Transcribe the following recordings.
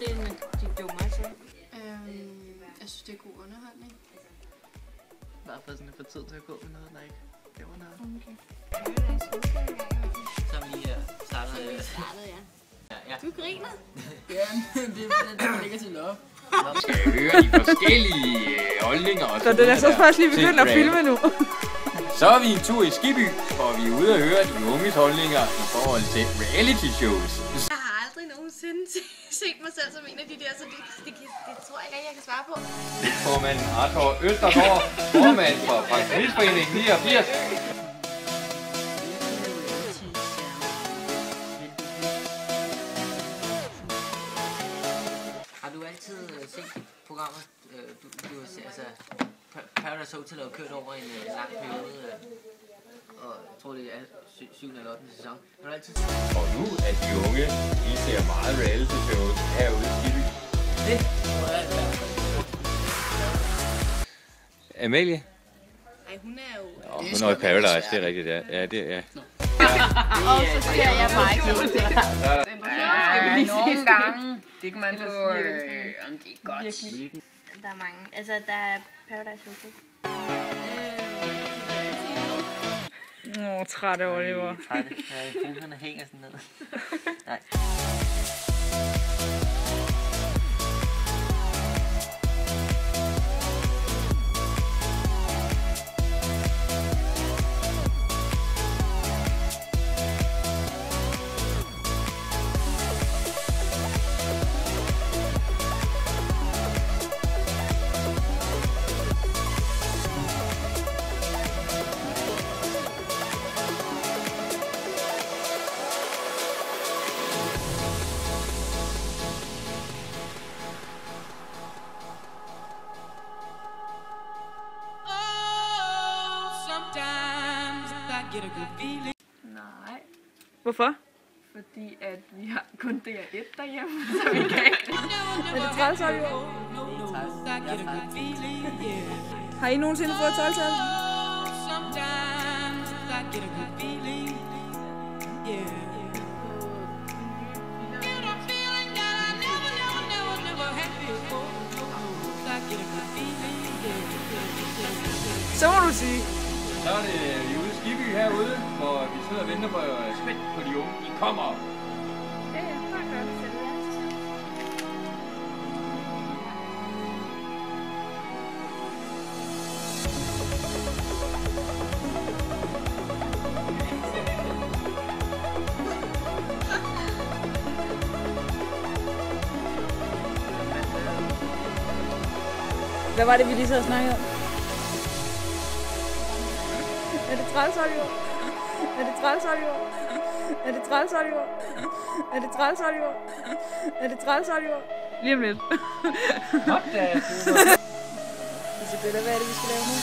det med de dummer så? Jeg synes, det er god underholdning. Bare for sådan at få tid til at gå med noget, der ikke laver noget. Okay. Som lige startede. Ja. Du griner? Ja, det er det, der ligger til lov. Skal høre de forskellige holdninger og så den er så først lige begyndt at filme nu. Så er vi en tur i Skiby, hvor vi er ude og høre de unges holdninger i forhold til reality shows. Jeg har aldrig nogensinde set mig selv som en af de der, så det tror jeg ikke, jeg kan svare på. Formand Arthur Østergaard, formand for Pensionistforeningen 89. Har du altid set programmer? Du altså, Paradise Hotel har kørt over en lang periode, og jeg tror det er 7. eller 8. sæson. Har du altid set? Og nu er de unge, de ser meget reality shows herude i Skiby. Det tror jeg i hvert fald. Amalie? Ej, hun er jo... Hun er i Paradise, det er rigtigt, ja. Ja, det er. Og så siger jeg bare ikke noget til dig. Nogle gange, det kan man få, om det er godt. Der er mange. Altså, der er Paradise Hotel. Træt af Oliver. Trætte. Fuglerne hænger sådan ned. Nej. Nej, Hvorfor? fordi at vi har kun DR1 derhjemme, så vi kan ikke. Er det 12 Oliver? Har I nogensinde fået 12 tal? Så må du sige. Så er det vi er ude i Skiby herude, hvor vi sidder og venter på spændt på de unge. De kommer! Det er bare godt at sætte Hvad var det, vi lige så snakkede om? Er det træls, Oliver? Er det træls, Oliver? Er det træls, Oliver? Er det træls, Oliver? Er det træls, Oliver? Lige om lidt. Godt da! Isabella, hvad er det, vi skal lave nu?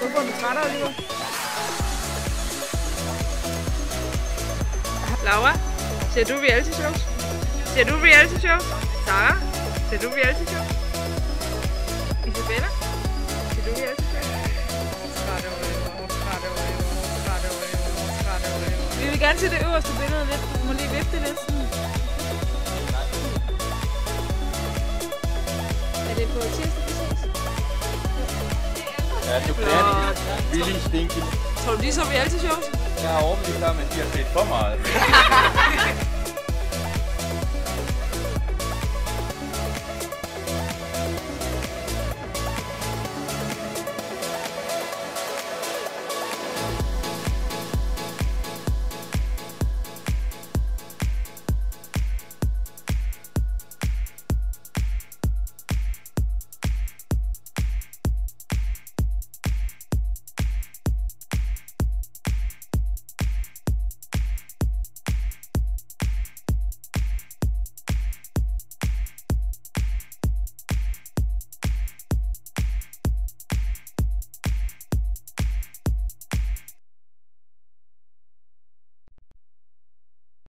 Hvorfor er du træt, Oliver? Laura, ser du reality shows? Ser du reality shows? Sara, ser du reality shows? Isabella, ser du reality shows? Trætte Oliver. Vi vil gerne se det øverste billede lidt. Du må lige vifte lidt sådan. Er det på tirsdag, vi ses? Ja, du bliver Willy Stinky. Tror du, de så reality shows? Jeg har overbevist om, at de har set for meget.